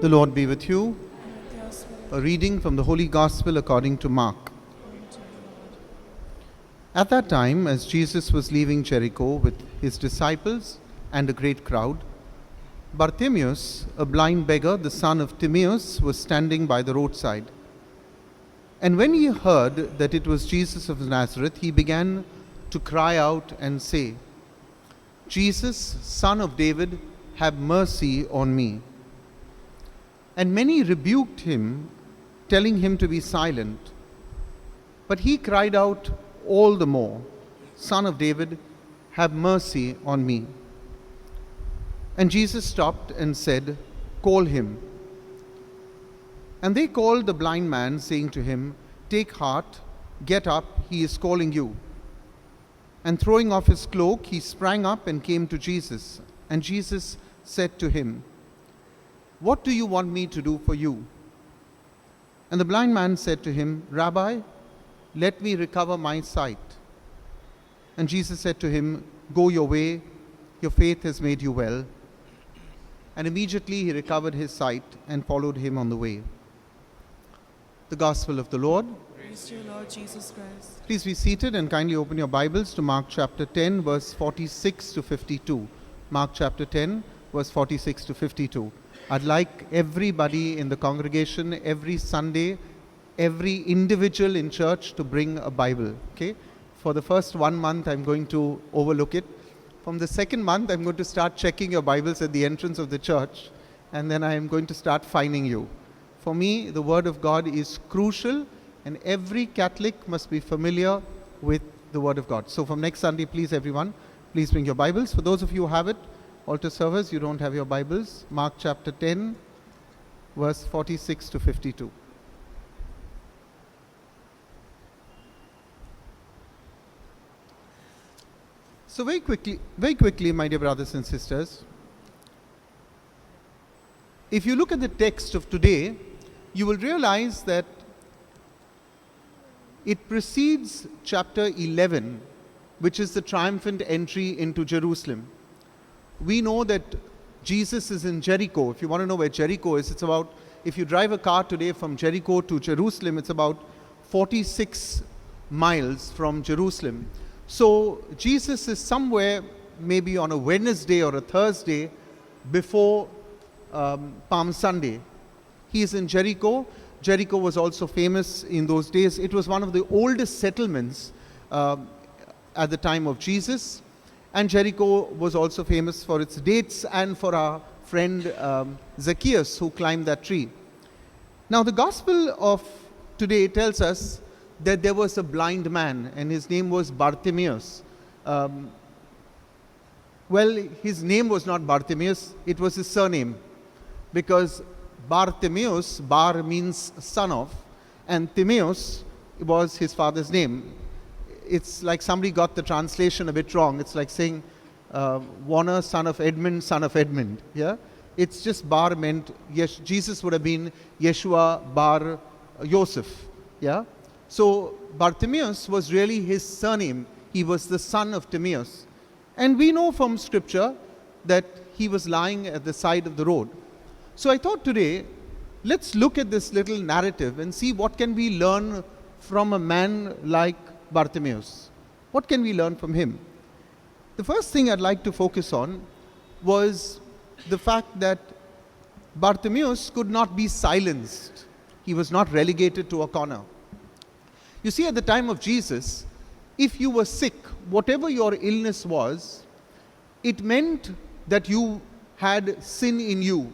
The Lord be with you. And with your spirit. A reading from the Holy Gospel according to Mark. At that time, as Jesus was leaving Jericho with his disciples and a great crowd, Bartimaeus, a blind beggar, the son of Timaeus, was standing by the roadside. And when he heard that it was Jesus of Nazareth, he began to cry out and say, "Jesus, Son of David, have mercy on me." And many rebuked him, telling him to be silent. But he cried out all the more, "Son of David, have mercy on me." And Jesus stopped and said, "Call him." And they called the blind man, saying to him, "Take heart, get up, he is calling you." And throwing off his cloak, he sprang up and came to Jesus. And Jesus said to him, "What do you want me to do for you?" And the blind man said to him, "Rabbi, let me recover my sight." And Jesus said to him, "Go your way, your faith has made you well." And immediately he recovered his sight and followed him on the way. The Gospel of the Lord. Praise to you, Lord Jesus Christ. Please be seated and kindly open your Bibles to Mark chapter 10, verse 46 to 52. Mark chapter 10, verse 46 to 52. I'd like everybody in the congregation, every Sunday, every individual in church to bring a Bible, okay? For the first 1 month, I'm going to overlook it. From the second month, I'm going to start checking your Bibles at the entrance of the church, and then I am going to start fining you. For me, the Word of God is crucial, and every Catholic must be familiar with the Word of God. So from next Sunday, please everyone, please bring your Bibles. For those of you who have it, altar servers, you don't have your Bibles, Mark chapter 10, verse 46 to 52. So very quickly, my dear brothers and sisters, if you look at the text of today, you will realize that it precedes chapter 11, which is the triumphant entry into Jerusalem. We know that Jesus is in Jericho. If you want to know where Jericho is, it's about, if you drive a car today from Jericho to Jerusalem, it's about 46 miles from Jerusalem. So Jesus is somewhere, maybe on a Wednesday or a Thursday before Palm Sunday. He is in Jericho. Jericho was also famous in those days. It was one of the oldest settlements at the time of Jesus. And Jericho was also famous for its dates and for our friend Zacchaeus, who climbed that tree. Now, the Gospel of today tells us that there was a blind man, and his name was Bartimaeus. Well, his name was not Bartimaeus, it was his surname. Because Bartimaeus, Bar means son of, and Timaeus was his father's name. It's like somebody got the translation a bit wrong. It's like saying Warner, son of Edmund. Yeah, it's just Bar meant, yes, Jesus would have been Yeshua Bar Yosef. Yeah, so Bartimaeus was really his surname. He was the son of Timaeus, and we know from Scripture that he was lying at the side of the road. So I thought today, let's look at this little narrative and see what can we learn from a man like Bartimaeus. What can we learn from him? The first thing I'd like to focus on was the fact that Bartimaeus could not be silenced. He was not relegated to a corner. You see, at the time of Jesus, if you were sick, whatever your illness was, it meant that you had sin in you.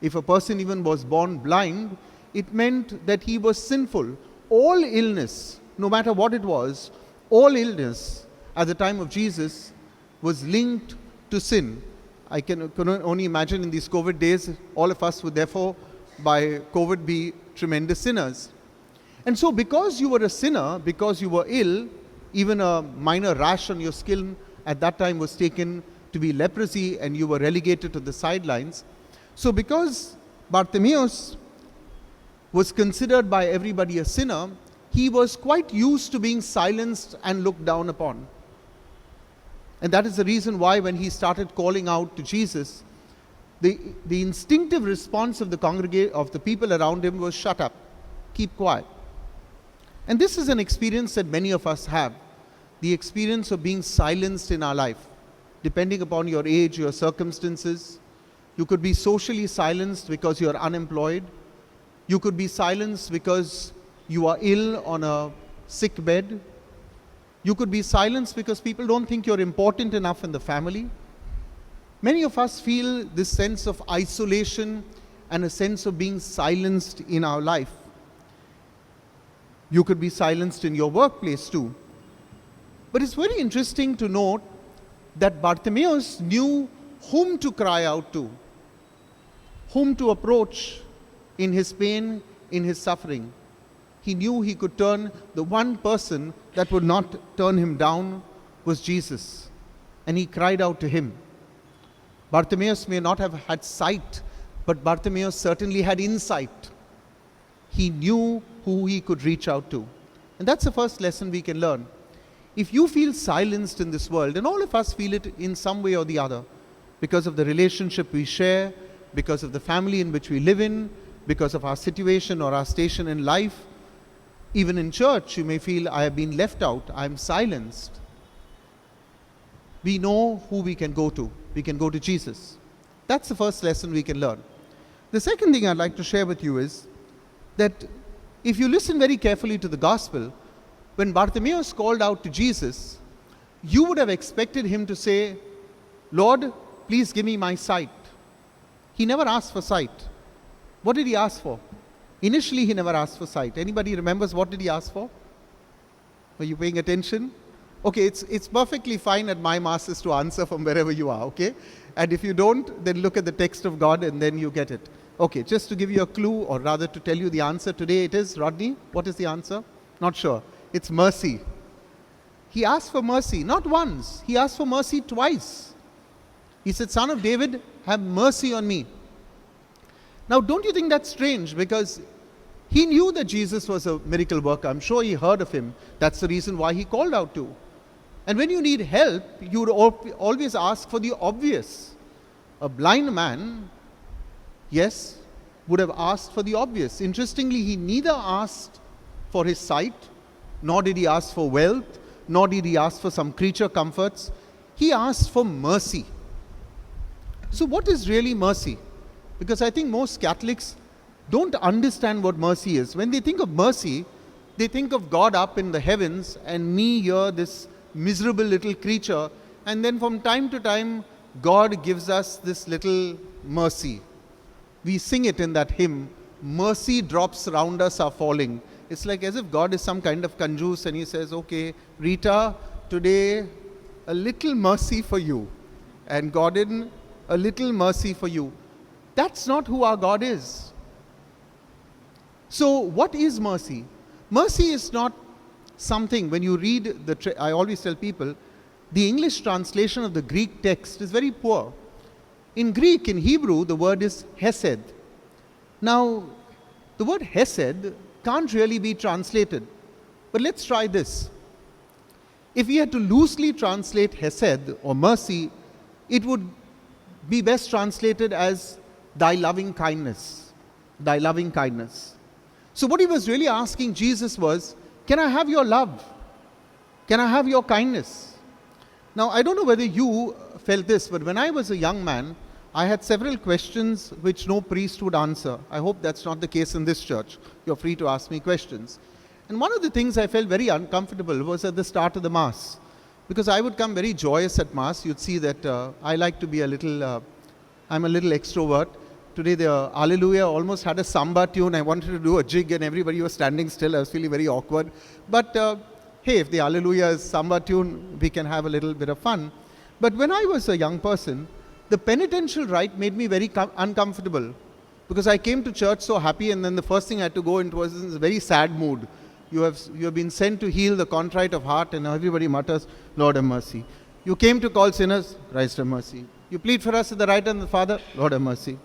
If a person even was born blind, it meant that he was sinful. All illness, no matter what it was, all illness at the time of Jesus was linked to sin. I can only imagine in these COVID days, all of us would therefore, by COVID, be tremendous sinners. And so because you were a sinner, because you were ill, even a minor rash on your skin at that time was taken to be leprosy and you were relegated to the sidelines. So because Bartimaeus was considered by everybody a sinner, he was quite used to being silenced and looked down upon. And that is the reason why when he started calling out to Jesus, the instinctive response of of the people around him was, shut up, keep quiet. And this is an experience that many of us have, the experience of being silenced in our life, depending upon your age, your circumstances. You could be socially silenced because you are unemployed. You could be silenced because you are ill on a sick bed. You could be silenced because people don't think you're important enough in the family. Many of us feel this sense of isolation and a sense of being silenced in our life. You could be silenced in your workplace too. But it's very interesting to note that Bartimaeus knew whom to cry out to, whom to approach in his pain, in his suffering. He knew he could turn, the one person that would not turn him down was Jesus. And he cried out to him. Bartimaeus may not have had sight, but Bartimaeus certainly had insight. He knew who he could reach out to. And that's the first lesson we can learn. If you feel silenced in this world, and all of us feel it in some way or the other, because of the relationship we share, because of the family in which we live in, because of our situation or our station in life, even in church, you may feel, I have been left out, I am silenced. We know who we can go to. We can go to Jesus. That's the first lesson we can learn. The second thing I'd like to share with you is that if you listen very carefully to the gospel, when Bartimaeus called out to Jesus, you would have expected him to say, Lord, please give me my sight. He never asked for sight. What did he ask for? Initially, he never asked for sight. Anybody remembers what did he ask for? Were you paying attention? Okay, it's perfectly fine at my masses to answer from wherever you are, okay? And if you don't, then look at the text of God and then you get it. Okay, just to give you a clue, or rather to tell you the answer today, it is, Rodney, what is the answer? Not sure. It's mercy. He asked for mercy, not once. He asked for mercy twice. He said, Son of David, have mercy on me. Now, don't you think that's strange? Because he knew that Jesus was a miracle worker. I'm sure he heard of him. That's the reason why he called out to. And when you need help, you would always ask for the obvious. A blind man, yes, would have asked for the obvious. Interestingly, he neither asked for his sight, nor did he ask for wealth, nor did he ask for some creature comforts. He asked for mercy. So what is really mercy? Because I think most Catholics don't understand what mercy is. When they think of mercy, they think of God up in the heavens and me here, this miserable little creature, and then from time to time, God gives us this little mercy. We sing it in that hymn, mercy drops around us are falling. It's like as if God is some kind of conjuice and he says, okay, Rita, today a little mercy for you. And Gordon, a little mercy for you. That's not who our God is. So what is mercy? Mercy is not something, when you read I always tell people, the English translation of the Greek text is very poor. In Greek, in Hebrew, the word is hesed. Now, the word hesed can't really be translated. But let's try this. If we had to loosely translate hesed or mercy, it would be best translated as thy loving kindness. Thy loving kindness. So what he was really asking Jesus was, can I have your love? Can I have your kindness? Now, I don't know whether you felt this, but when I was a young man, I had several questions which no priest would answer. I hope that's not the case in this church. You're free to ask me questions. And one of the things I felt very uncomfortable was at the start of the Mass. Because I would come very joyous at Mass. You'd see that I like to be I'm a little extrovert. Today the Alleluia almost had a samba tune. I wanted to do a jig and everybody was standing still. I was feeling very awkward. But hey, if the Alleluia is samba tune, we can have a little bit of fun. But when I was a young person, the penitential rite made me very uncomfortable. Because I came to church so happy and then the first thing I had to go into was in a very sad mood. You have been sent to heal the contrite of heart and everybody mutters, Lord have mercy. You came to call sinners, Christ have mercy. You plead for us at the right hand of the Father, Lord have mercy.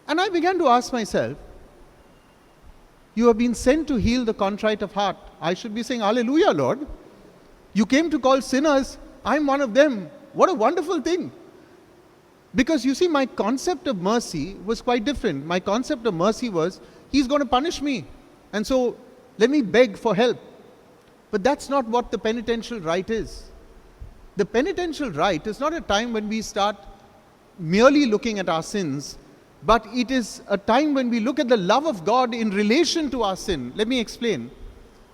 And I began to ask myself, you have been sent to heal the contrite of heart. I should be saying, Hallelujah, Lord. You came to call sinners. I'm one of them. What a wonderful thing. Because you see, my concept of mercy was quite different. My concept of mercy was, he's going to punish me. And so, let me beg for help. But that's not what the penitential rite is. The penitential rite is not a time when we start merely looking at our sins, but it is a time when we look at the love of God in relation to our sin. Let me explain.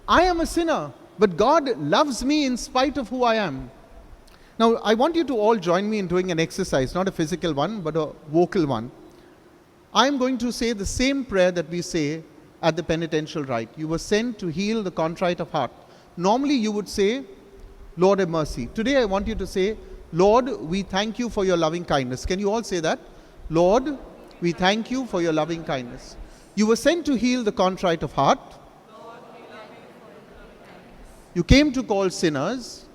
I am a sinner, but God loves me in spite of who I am. Now, I want you to all join me in doing an exercise, not a physical one, but a vocal one. I am going to say the same prayer that we say at the penitential rite. You were sent to heal the contrite of heart. Normally, you would say, Lord, have mercy. Today, I want you to say, Lord, we thank you for your loving kindness. Can you all say that? Lord, we thank you for your loving kindness. You were sent to heal the contrite of heart. You came to call sinners.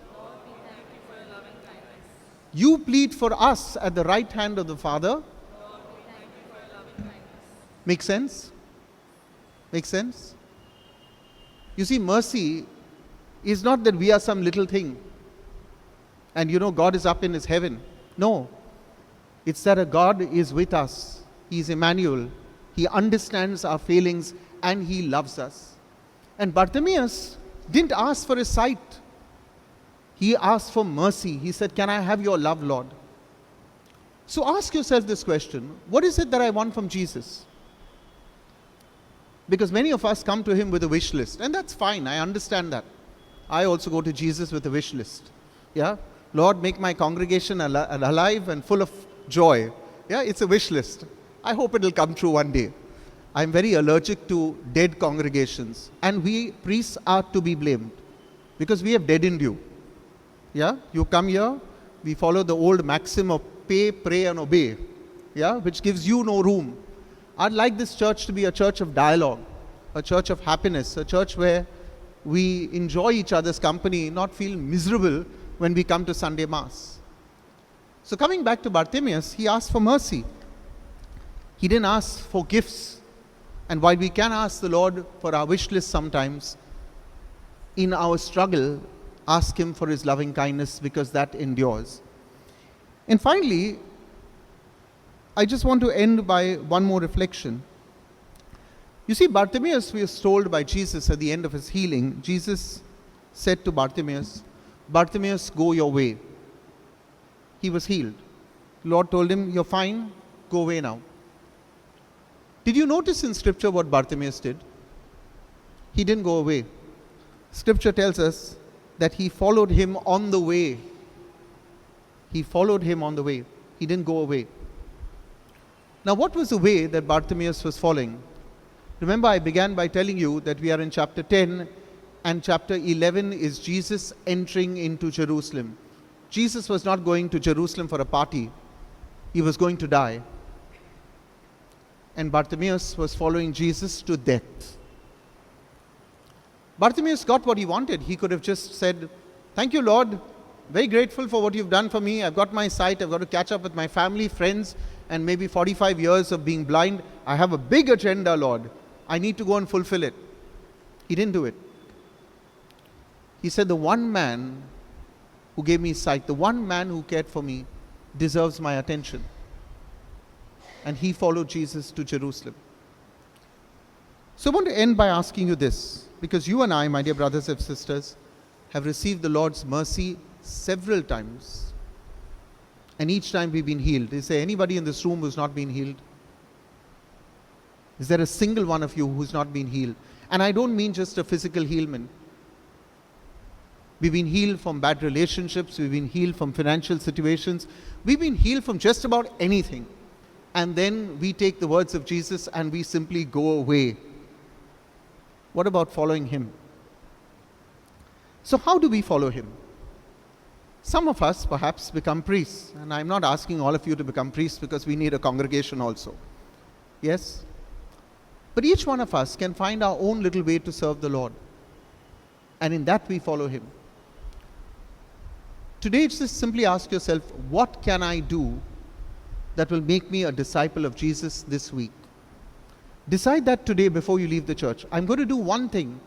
You plead for us at the right hand of the Father. Make sense? Make sense? You see, mercy is not that we are some little thing and God is up in his heaven. No. It's that a God is with us. He is Emmanuel. He understands our failings and he loves us. And Bartimaeus didn't ask for his sight. He asked for mercy. He said, can I have your love, Lord? So ask yourself this question. What is it that I want from Jesus? Because many of us come to him with a wish list. And that's fine. I understand that. I also go to Jesus with a wish list. Yeah? Lord, make my congregation alive and full of joy. Yeah? It's a wish list. I hope it will come true one day. I'm very allergic to dead congregations. And we priests are to be blamed. Because we have deadened you. Yeah, you come here, we follow the old maxim of pay, pray and obey, yeah, which gives you no room. I'd like this church to be a church of dialogue, a church of happiness, a church where we enjoy each other's company, not feel miserable when we come to Sunday Mass. So coming back to Bartimaeus, he asked for mercy. He didn't ask for gifts. And while we can ask the Lord for our wish list sometimes, in our struggle, ask him for his loving kindness because that endures. And finally, I just want to end by one more reflection. You see, Bartimaeus was told by Jesus at the end of his healing, Jesus said to Bartimaeus, Bartimaeus, go your way. He was healed. The Lord told him, you're fine, go away now. Did you notice in Scripture what Bartimaeus did? He didn't go away. Scripture tells us that he followed him on the way. He followed him on the way. He didn't go away. Now, what was the way that Bartimaeus was following? Remember, I began by telling you that we are in chapter 10 and chapter 11 is Jesus entering into Jerusalem. Jesus was not going to Jerusalem for a party. He was going to die. And Bartimaeus was following Jesus to death. Bartimaeus got what he wanted. He could have just said, thank you, Lord. Very grateful for what you've done for me. I've got my sight. I've got to catch up with my family, friends, and maybe 45 years of being blind. I have a big agenda, Lord. I need to go and fulfill it. He didn't do it. He said, the one man who gave me sight, the one man who cared for me, deserves my attention. And he followed Jesus to Jerusalem. So I want to end by asking you this, because you and I, my dear brothers and sisters, have received the Lord's mercy several times. And each time we've been healed. Is there anybody in this room who's not been healed? Is there a single one of you who's not been healed? And I don't mean just a physical ailment. We've been healed from bad relationships. We've been healed from financial situations. We've been healed from just about anything. And then we take the words of Jesus and we simply go away. What about following him? So how do we follow him? Some of us perhaps become priests. And I'm not asking all of you to become priests because we need a congregation also. Yes? But each one of us can find our own little way to serve the Lord. And in that we follow him. Today, just simply ask yourself, what can I do that will make me a disciple of Jesus this week? Decide that today before you leave the church. I'm going to do one thing.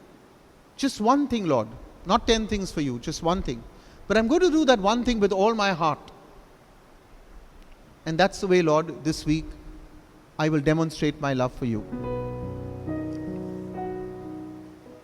Just one thing, Lord. Not 10 things for you, just one thing. But I'm going to do that one thing with all my heart. And that's the way, Lord, this week I will demonstrate my love for you.